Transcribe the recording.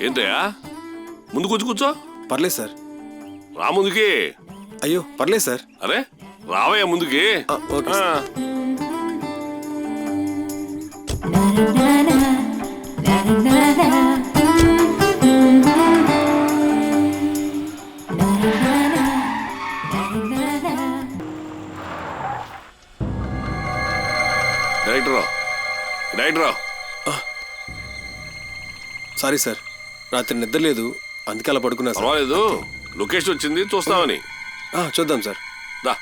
ఏంటయ్యా ముందు కూర్చో. పర్లేదు సార్. రా ముందుకి. అయ్యో పర్లేదు సార్. అరే రావయ్యా ముందుకి. Okay sir. Director sorry sir, రాత్రి నిద్ర లేదు, అందుకే అలా పడుకున్నా సార్. పర్వాలేదు, లొకేషన్ వచ్చింది చూస్తామని. చూద్దాం సార్. దా